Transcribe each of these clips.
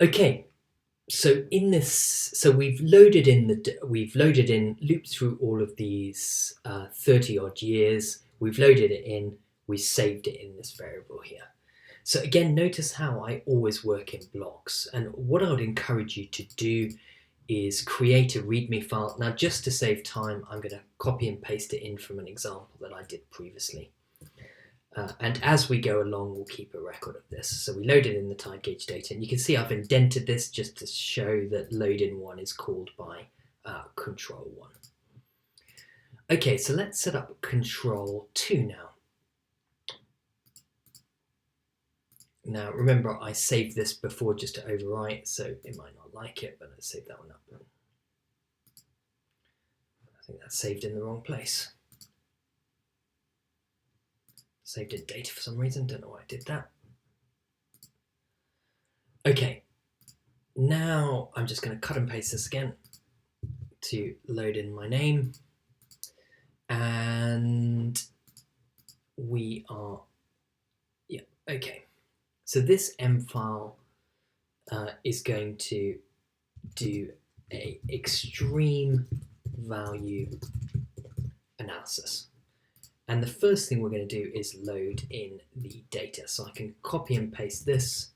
Okay, so in this, so we've loaded in looped through all of these 30 odd years. We've loaded it in, we saved it in this variable here. So again, notice how I always work in blocks. And what I would encourage you to do is create a README file. Now, just to save time, I'm going to copy and paste it in from an example that I did previously. And as we go along, we'll keep a record of this. So we loaded in the tide gauge data, and you can see I've indented this just to show that load in one is called by control one. Okay, so let's set up control 2 now. Now, remember, I saved this before just to overwrite, so it might not like it, but let's save that one up. I think that's saved in the wrong place. Saved in data for some reason, don't know why I did that. Okay, now I'm just going to cut and paste this again to load in my name. And we are, yeah, okay. So this M file is going to do a extreme value analysis. And the first thing we're going to do is load in the data. So I can copy and paste this.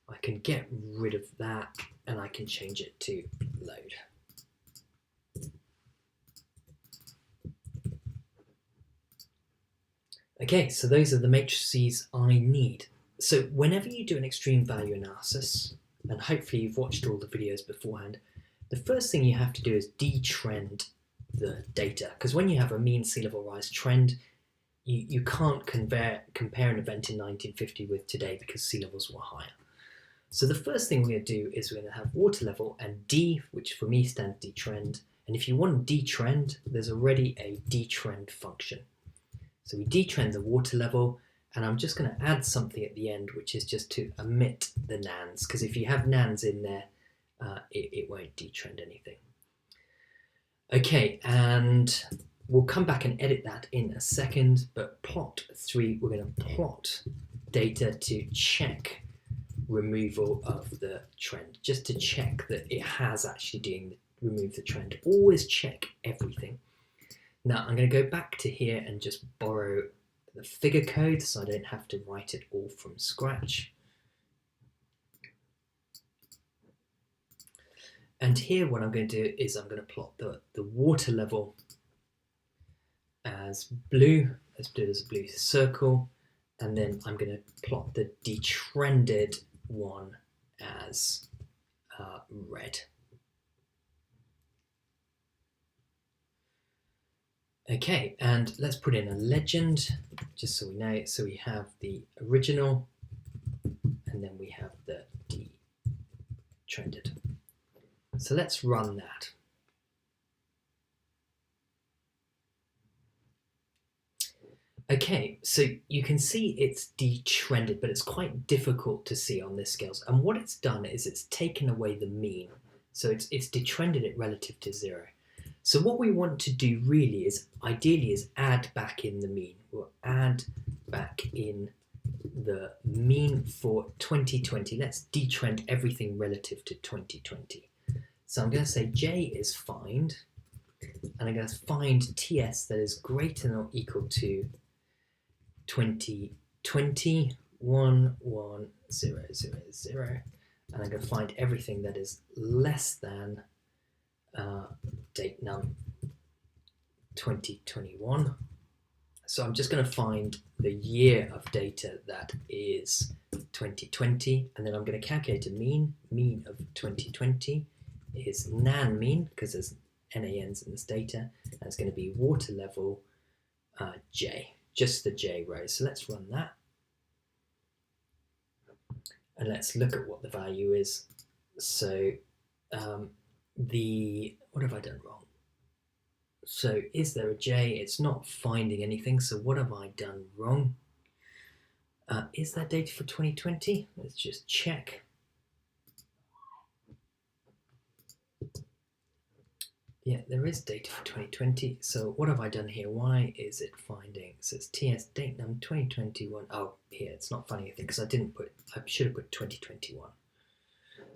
I can get rid of that, and I can change it to load. Okay, so those are the matrices I need. So whenever you do an extreme value analysis, and hopefully you've watched all the videos beforehand, the first thing you have to do is detrend the data. Because when you have a mean sea level rise trend, you can't compare an event in 1950 with today because sea levels were higher. So the first thing we're going to do is we're going to have water level and D, which for me stands detrend. And if you want detrend, there's already a detrend function. So we detrend the water level, and I'm just going to add something at the end, which is just to omit the nans, because if you have nans in there, it won't detrend anything. Okay, and we'll come back and edit that in a second, but plot 3, we're going to plot data to check removal of the trend, just to check that it has actually remove the trend. Always check everything. Now I'm going to go back to here and just borrow the figure code so I don't have to write it all from scratch. And here what I'm going to do is I'm going to plot the water level as blue. Let's do it as a blue circle. And then I'm going to plot the detrended one as red. Okay, and let's put in a legend, just so we know. So we have the original, and then we have the detrended. So let's run that. Okay, so you can see it's detrended, but it's quite difficult to see on this scales. And what it's done is it's taken away the mean. So it's detrended it relative to 0. So what we want to do really is, ideally, is add back in the mean. We'll add back in the mean for 2020. Let's detrend everything relative to 2020. So I'm going to say J is find, and I'm going to find TS that is greater than or equal to 2020 11000, and I'm going to find everything that is less than date num 2021. So I'm just going to find the year of data that is 2020, and then I'm going to calculate a mean. Mean of 2020 is nan mean, because there's NaNs in this data, and it's going to be water level J, just the J row. So let's run that, and let's look at what the value is. So what have I done wrong? So is there a J? It's not finding anything. So what have I done wrong? Is there data for 2020? Let's just check. Yeah, there is data for 2020. So what have I done here? Why is it finding? So it's TS date num 2021. Oh, here it's not finding anything because I should have put 2021.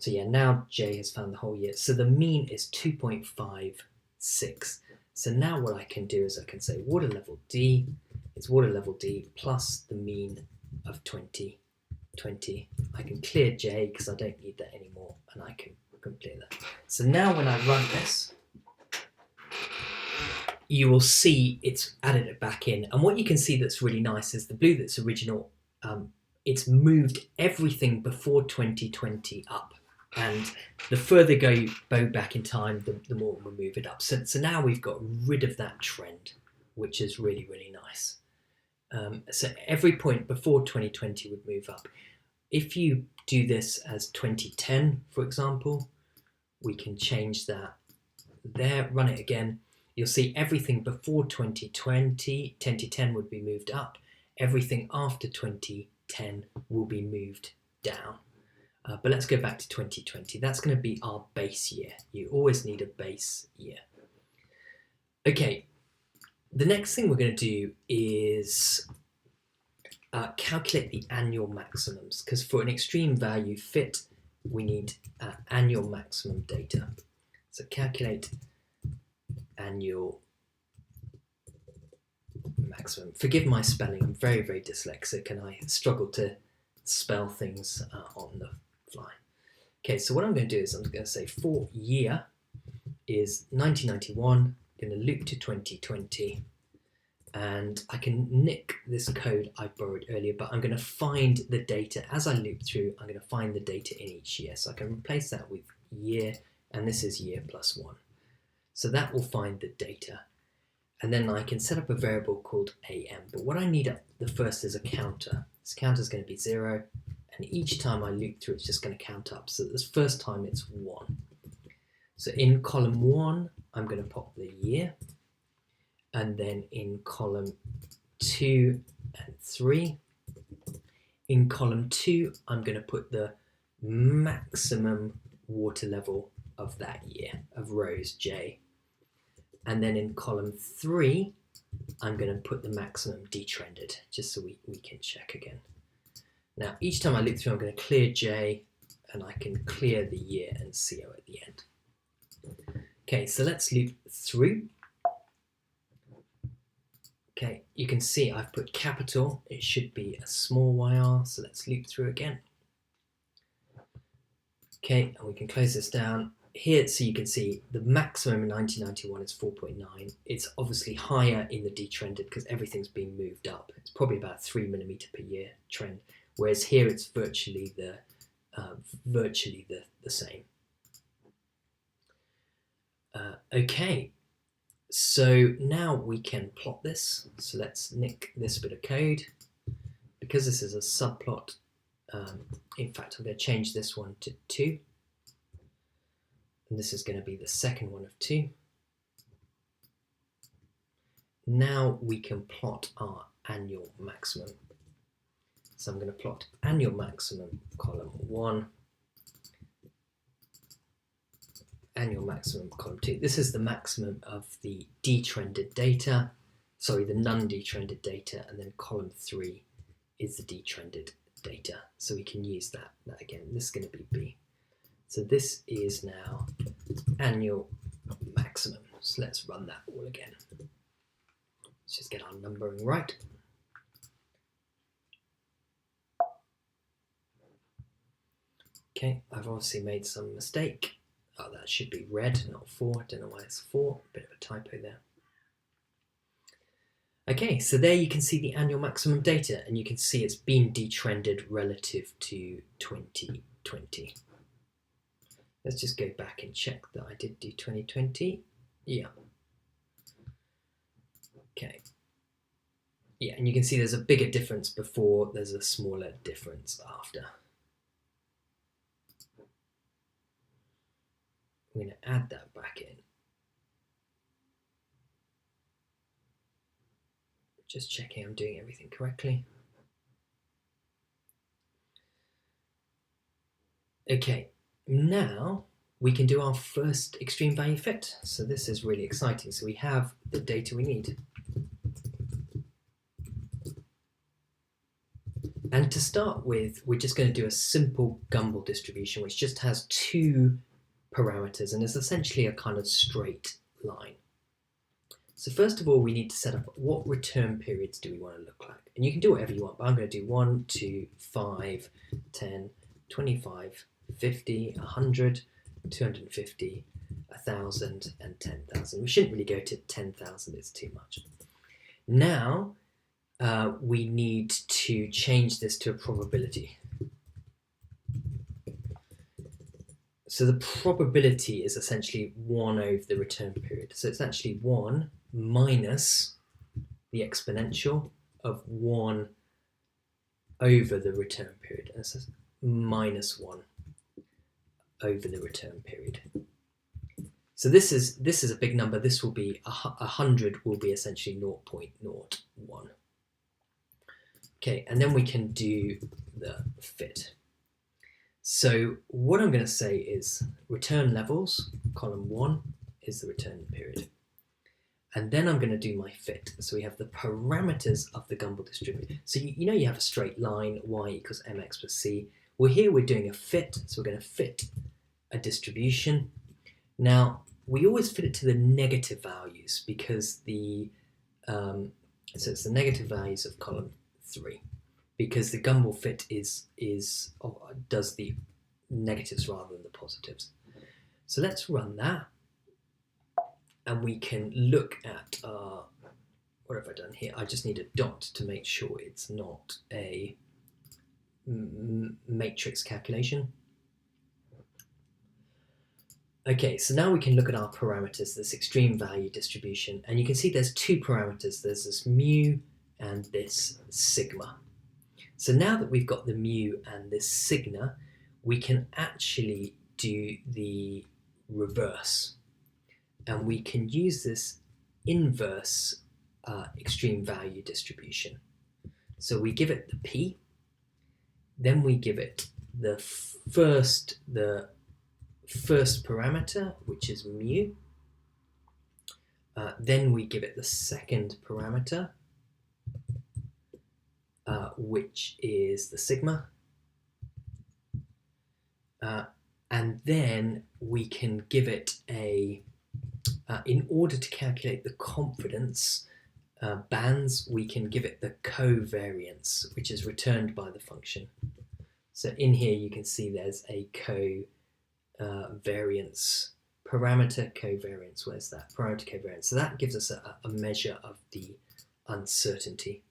So yeah, now J has found the whole year. So the mean is 2.56. So now what I can do is I can say water level D is water level D plus the mean of 2020. I can clear J because I don't need that anymore, and I can clear that. So now when I run this, you will see it's added it back in. And what you can see that's really nice is the blue that's original, it's moved everything before 2020 up. And the further you go back in time, the more we'll move it up. So now we've got rid of that trend, which is really, really nice. So every point before 2020 would move up. If you do this as 2010, for example, we can change that there, run it again. You'll see everything before 2010 would be moved up. Everything after 2010 will be moved down. But let's go back to 2020. That's going to be our base year. You always need a base year. Okay, the next thing we're going to do is calculate the annual maximums, because for an extreme value fit, we need annual maximum data. So calculate annual maximum. Forgive my spelling, I'm very, very dyslexic and I struggle to spell things on the fly. Okay, so what I'm going to do is I'm going to say for year is 1991, I'm going to loop to 2020, and I can nick this code I borrowed earlier, but I'm going to find the data as I loop through. I'm going to find the data in each year, so I can replace that with year, and this is year plus 1. So that will find the data, and then I can set up a variable called AM. But what I need at the first is a counter. This counter is going to be 0, and each time I loop through, it's just going to count up. So this first time it's 1. So in column 1, I'm going to pop the year, and then in column 2 and 3, in column 2, I'm going to put the maximum water level of that year, of rows J. And then in column 3, I'm going to put the maximum detrended, just so we can check again. Now, each time I loop through, I'm going to clear J, and I can clear the year and CO at the end. Okay, so let's loop through. Okay, you can see I've put capital. It should be a small yr, so let's loop through again. Okay, and we can close this down. Here, so you can see the maximum in 1991 is 4.9. It's obviously higher in the detrended because everything's been moved up. It's probably about 3 mm per year trend, whereas here it's virtually the same. Okay, so now we can plot this. So let's nick this bit of code. Because this is a subplot, in fact, I'm going to change this one to 2. And this is going to be the second one of 2. Now we can plot our annual maximum. So I'm going to plot annual maximum column 1, annual maximum column 2. This is the maximum of the detrended data, sorry, the non-detrended data, and then column 3 is the detrended data. So we can use that again. This is going to be B. So this is now annual maximum. So let's run that all again. Let's just get our numbering right. Okay, I've obviously made some mistake. Oh, that should be red, not 4. I don't know why it's 4. Bit of a typo there. Okay, so there you can see the annual maximum data, and you can see it's been detrended relative to 2020. Let's just go back and check that I did do 2020. Yeah. Okay. Yeah, and you can see there's a bigger difference before, there's a smaller difference after. I'm going to add that back in. Just checking I'm doing everything correctly. Okay, now we can do our first extreme value fit. So this is really exciting. So we have the data we need. And to start with, we're just going to do a simple Gumbel distribution, which just has two parameters and is essentially a kind of straight line. So first of all, we need to set up what return periods do we want to look like. And you can do whatever you want, but I'm going to do 1, 2, 5, 10, 25, 50, 100, 250, 1,000, and 10,000. We shouldn't really go to 10,000, it's too much. Now, we need to change this to a probability. So the probability is essentially 1 over the return period. So it's actually 1 minus the exponential of 1 over the return period. And this is minus 1 over the return period. So this is a big number. This will be 100 will be essentially 0.01. Okay, and then we can do the fit. So what I'm going to say is return levels, column 1 is the return period. And then I'm going to do my fit. So we have the parameters of the Gumbel distribution. So you know you have a straight line, y equals mx plus c. Well, here we're doing a fit, so we're going to fit a distribution. Now, we always fit it to the negative values because so it's the negative values of column 3, because the Gumbel fit does the negatives rather than the positives. So let's run that, and we can look at what have I done here? I just need a dot to make sure it's not a matrix calculation. Okay, so now we can look at our parameters, this extreme value distribution, and you can see there's two parameters. There's this mu and this sigma. So now that we've got the mu and this sigma, we can actually do the reverse. And we can use this inverse extreme value distribution. So we give it the p, then we give it the first parameter, which is mu. Then we give it the second parameter, which is the sigma. And then we can give it in order to calculate the confidence bands, we can give it the covariance, which is returned by the function. So in here you can see there's a covariance parameter covariance. Where's that? Parameter covariance. So that gives us a measure of the uncertainty.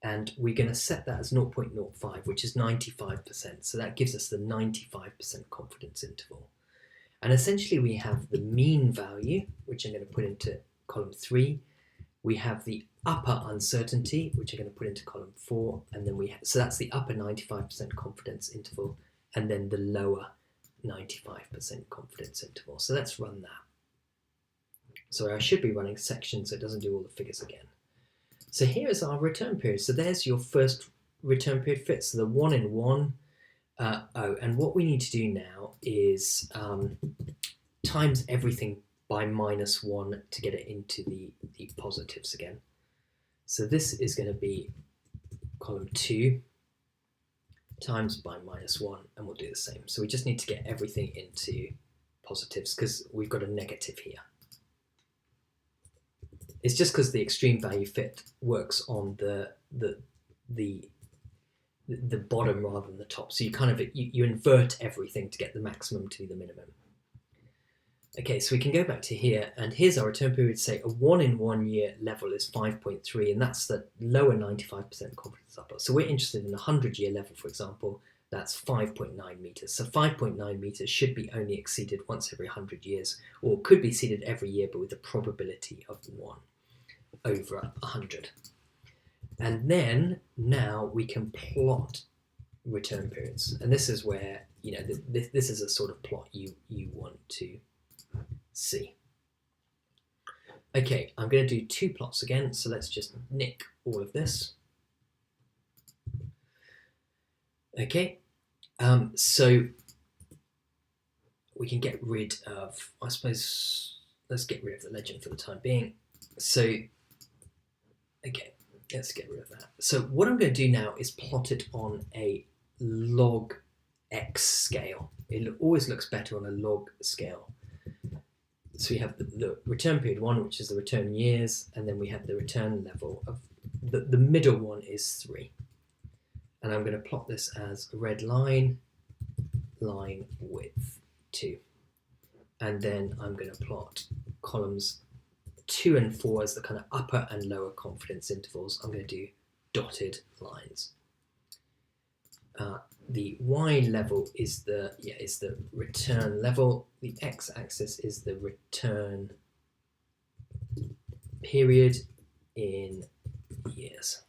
And we're going to set that as 0.05, which is 95%. So that gives us the 95% confidence interval. And essentially we have the mean value, which I'm going to put into column 3. We have the upper uncertainty, which I'm going to put into column 4. And then so that's the upper 95% confidence interval, and then the lower 95% confidence interval. So let's run that. So I should be running sections so it doesn't do all the figures again. So here is our return period. So there's your first return period fit. So the 1 in 1. And what we need to do now is times everything by -1 to get it into the positives again. So this is going to be column 2 times by -1, and we'll do the same. So we just need to get everything into positives because we've got a negative here. It's just because the extreme value fit works on the bottom rather than the top. So you kind of you invert everything to get the maximum to the minimum. Okay, so we can go back to here, and here's our return period. Say a 1 in 1 year level is 5.3, and that's the lower 95% confidence upper. So we're interested in a 100-year level, for example. That's 5.9 meters. So 5.9 meters should be only exceeded once every 100 years, or could be exceeded every year, but with a probability of 1 over 100. And then now we can plot return periods, and this is where this is a sort of plot you want to see. Okay, I'm going to do 2 plots again, so let's just nick all of this. Okay, so we can get rid of, I suppose, let's get rid of the legend for the time being. So, okay, let's get rid of that. So what I'm going to do now is plot it on a log X scale. It always looks better on a log scale. So we have the return period 1, which is the return years, and then we have the return level of the middle one is 3. And I'm going to plot this as a red line, line width 2. And then I'm going to plot columns 2 and 4 as the kind of upper and lower confidence intervals. I'm going to do dotted lines. The Y level is the return level. The X axis is the return period in years.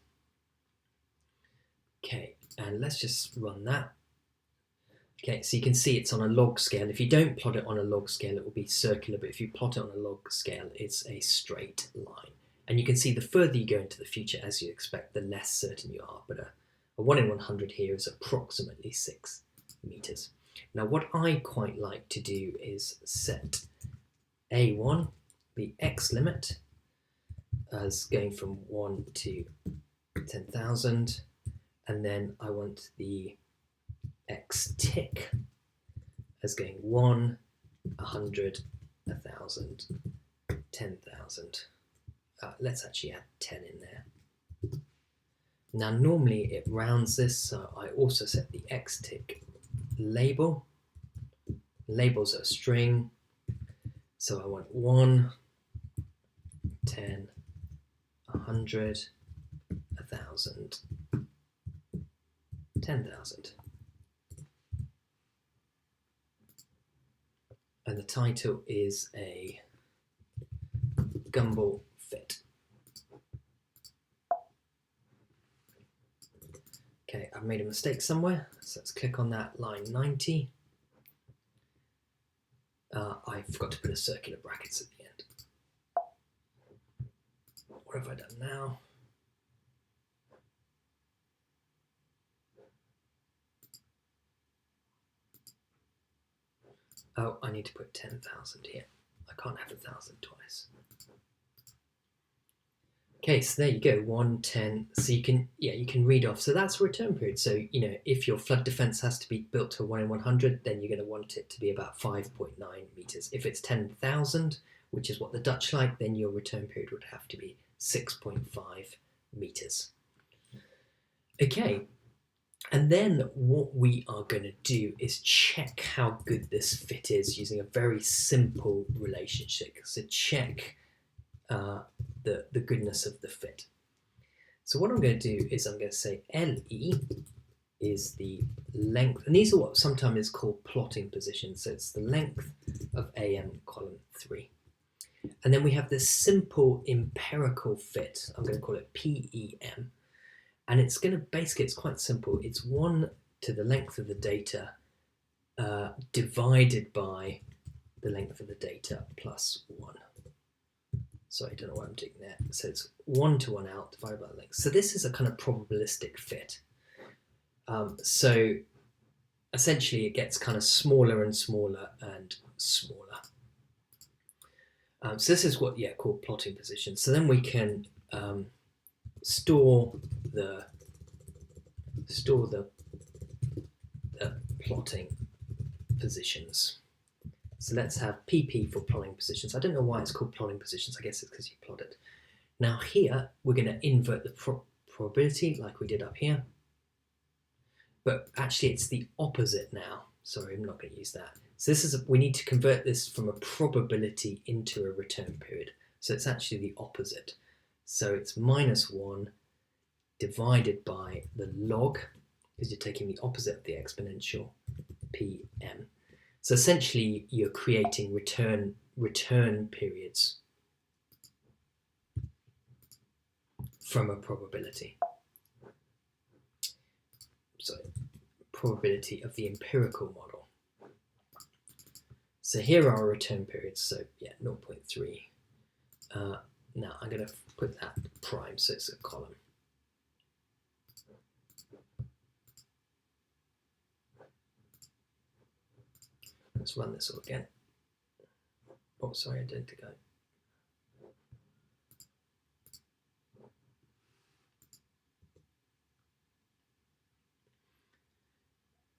Okay, and let's just run that. Okay, so you can see it's on a log scale. If you don't plot it on a log scale, it will be circular, but if you plot it on a log scale, it's a straight line. And you can see the further you go into the future, as you expect, the less certain you are. But a 1 in 100 here is approximately 6 meters. Now, what I quite like to do is set A1, the X limit, as going from 1 to 10,000, and then I want the X tick as going 1, 100, 1,000, 10,000. Let's actually add 10 in there. Now normally it rounds this, so I also set the X tick label. Labels are a string, so I want 1, 10, 100, 1,000, 10,000. And the title is a gumball fit. Okay, I've made a mistake somewhere, so let's click on that line 90. I forgot to put a circular brackets at the end. What have I done now? Oh, I need to put 10,000 here. I can't have 1,000 twice. Okay, so there you go, 110. So you can read off. So that's a return period. So, if your flood defense has to be built to 1 in 100, then you're going to want it to be about 5.9 meters. If it's 10,000, which is what the Dutch like, then your return period would have to be 6.5 meters. Okay, and then what we are going to do is check how good this fit is using a very simple relationship. So check the goodness of the fit. So what I'm going to do is I'm going to say LE is the length, and these are what sometimes is called plotting positions. So it's the length of AM column 3. And then we have this simple empirical fit. I'm going to call it PEM. And it's going to basically, it's quite simple. It's 1 to the length of the data divided by the length of the data plus 1. Sorry, I don't know what I'm doing there. So it's 1 to 1 out divided by the length. So this is a kind of probabilistic fit. So essentially it gets kind of smaller and smaller and smaller. So this is what, called plotting position. So then we can store the plotting positions. So let's have PP for plotting positions. I don't know why it's called plotting positions. I guess it's because you plot it. Now here, we're going to invert the probability like we did up here. But actually it's the opposite now. Sorry, I'm not going to use that. So this is we need to convert this from a probability into a return period. So it's actually the opposite. So it's -1 divided by the log, because you're taking the opposite of the exponential, PM. So essentially you're creating return periods from a probability. So probability of the empirical model. So here are our return periods. So 0.3. Now I'm going to put that prime, so it's a column. Let's run this all again. Oh, sorry, I didn't go.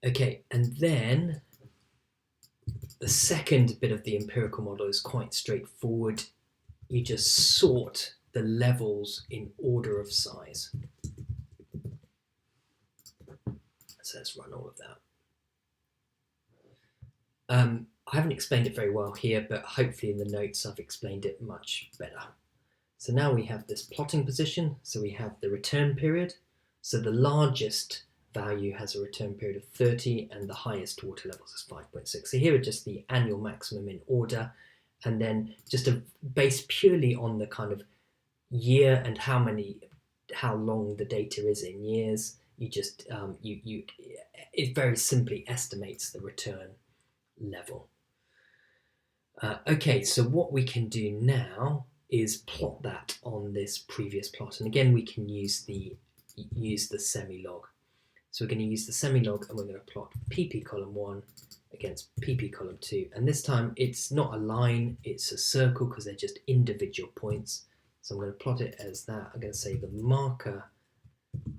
Okay, and then the second bit of the empirical model is quite straightforward. You just sort the levels in order of size. So let's run all of that. I haven't explained it very well here, but hopefully in the notes I've explained it much better. So now we have this plotting position. So we have the return period. So the largest value has a return period of 30 and the highest water levels is 5.6. So here are just the annual maximum in order, and then just based purely on the kind of year and how long the data is in years. You just it very simply estimates the return level. Okay, so what we can do now is plot that on this previous plot, and again we can use the semi-log. So we're going to use the semi-log, and we're going to plot PP column 1 against PP column 2, and this time it's not a line, it's a circle because they're just individual points. So I'm going to plot it as that. I'm going to say the marker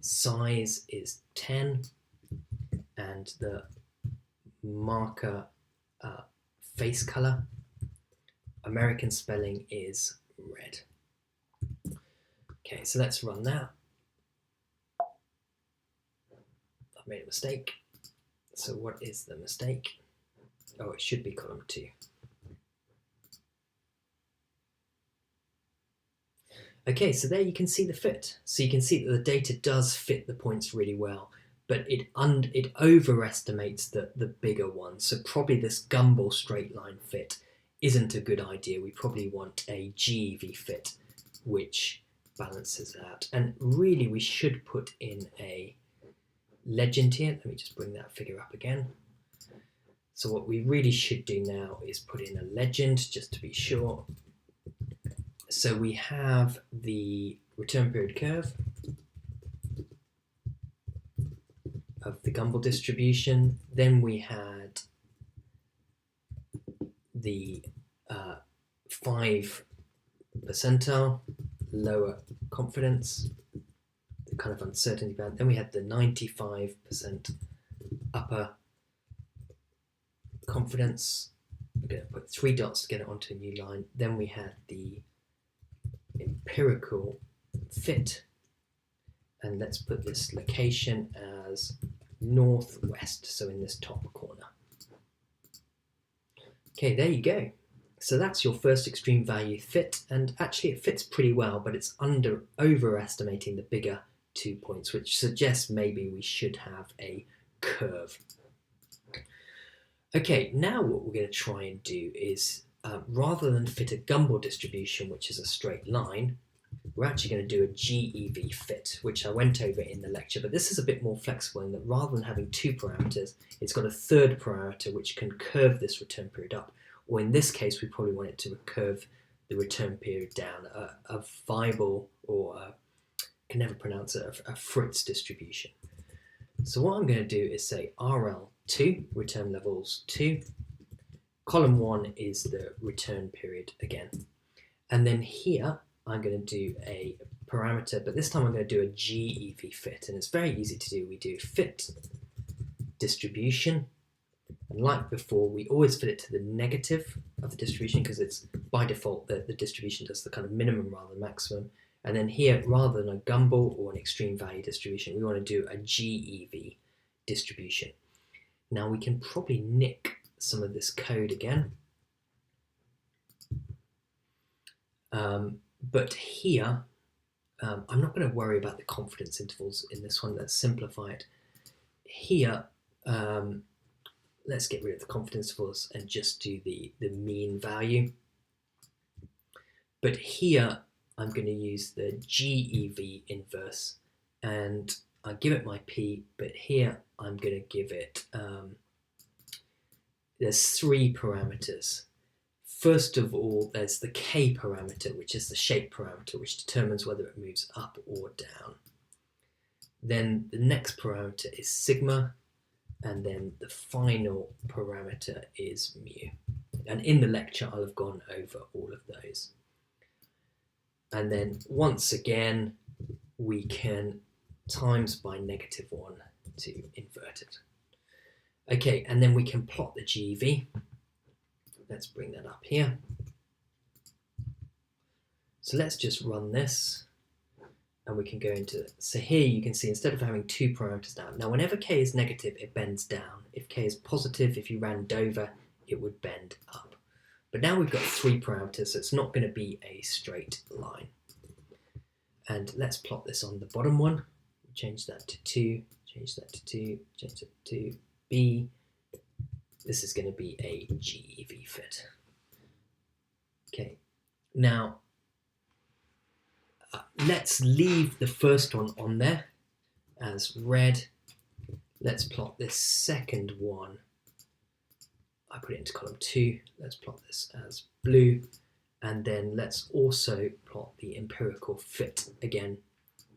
size is 10 and the marker face color, American spelling, is red. Okay, so let's run that. I've made a mistake. So what is the mistake? Oh, it should be column 2. Okay, so there you can see the fit. So you can see that the data does fit the points really well, but it overestimates the bigger one. So probably this Gumbel straight line fit isn't a good idea. We probably want a GeV fit, which balances out. And really we should put in a legend here. Let me just bring that figure up again. So what we really should do now is put in a legend just to be sure. So we have the return period curve of the Gumbel distribution. Then we had the 5 percentile, lower confidence, the kind of uncertainty band. Then we had the 95% upper confidence. We're going to put 3 dots to get it onto a new line. Then we had the empirical fit, and let's put this location as northwest, so in this top corner. Okay, there you go. So that's your first extreme value fit, and actually it fits pretty well, but it's overestimating the bigger 2 points, which suggests maybe we should have a curve. Okay, now what we're going to try and do is rather than fit a Gumbel distribution, which is a straight line, we're actually going to do a GeV fit, which I went over in the lecture, but this is a bit more flexible in that rather than having 2 parameters, it's got a third parameter which can curve this return period up, or in this case we probably want it to curve the return period down, a Weibull, or I can never pronounce it, a Fritz distribution. So what I'm going to do is say RL2, return levels 2, column 1 is the return period again. And then here, I'm going to do a parameter, but this time I'm going to do a GeV fit. And it's very easy to do. We do fit distribution. And like before, we always fit it to the negative of the distribution because it's by default that the distribution does the kind of minimum rather than maximum. And then here, rather than a Gumbel or an extreme value distribution, we want to do a GeV distribution. Now we can probably nick some of this code again. But here, I'm not going to worry about the confidence intervals in this one. Let's simplify it. Here, let's get rid of the confidence intervals and just do the mean value. But here, I'm going to use the GeV inverse, and I give it my P, but here I'm going to give it, there's 3 parameters. First of all, there's the K parameter, which is the shape parameter, which determines whether it moves up or down. Then the next parameter is sigma, and then the final parameter is mu. And in the lecture, I'll have gone over all of those. And then once again, we can times by -1 to invert it. Okay, and then we can plot the GEV. Let's bring that up here. So let's just run this, and we can go into it. So here you can see, instead of having 2 parameters down, now whenever k is negative, it bends down. If k is positive, if you ran Dover, it would bend up. But now we've got 3 parameters, so it's not going to be a straight line. And let's plot this on the bottom one. Change that to 2, change that to 2, change that to B. This is going to be a GEV fit. Okay, now let's leave the first one on there as red. Let's plot this second one. I put it into column 2. Let's plot this as blue. And then let's also plot the empirical fit again,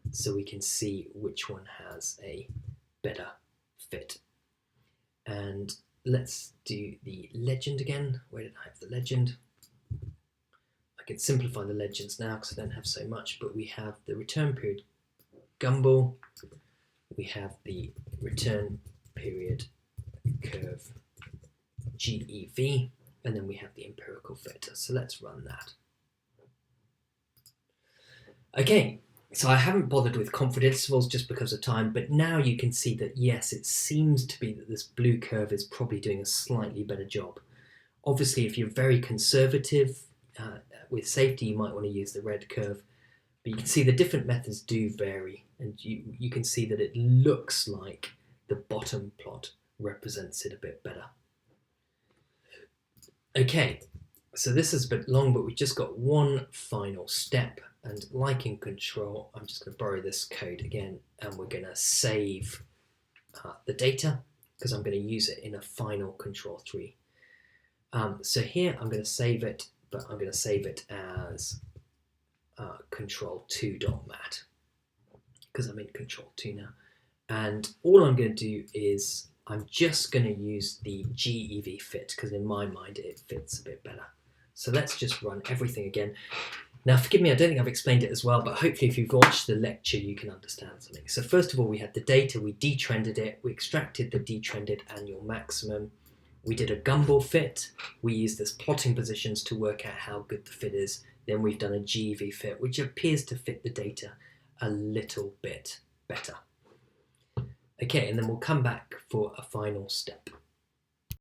so we can see which one has a better fit. And let's do the legend again. Where did I have the legend? I can simplify the legends now because I don't have so much, but we have the return period gumball, we have the return period curve GEV, and then we have the empirical fit. So let's run that. Okay, so I haven't bothered with confidence intervals just because of time, but now you can see that yes, it seems to be that this blue curve is probably doing a slightly better job. Obviously, if you're very conservative with safety, you might want to use the red curve, but you can see the different methods do vary, and you can see that it looks like the bottom plot represents it a bit better. Okay, so this is a bit long, but we've just got one final step, and like in control, I'm just going to borrow this code again, and we're going to save the data because I'm going to use it in a final control 3. So here I'm going to save it, but I'm going to save it as control2.mat because I'm in control 2 now. And all I'm going to do is I'm just going to use the GEV fit because in my mind it fits a bit better. So let's just run everything again. Now forgive me, I don't think I've explained it as well, but hopefully if you've watched the lecture you can understand something. So first of all, we had the data, we detrended it, we extracted the detrended annual maximum, we did a gumball fit, we used this plotting positions to work out how good the fit is, then we've done a GEV fit which appears to fit the data a little bit better. Okay, and then we'll come back for a final step.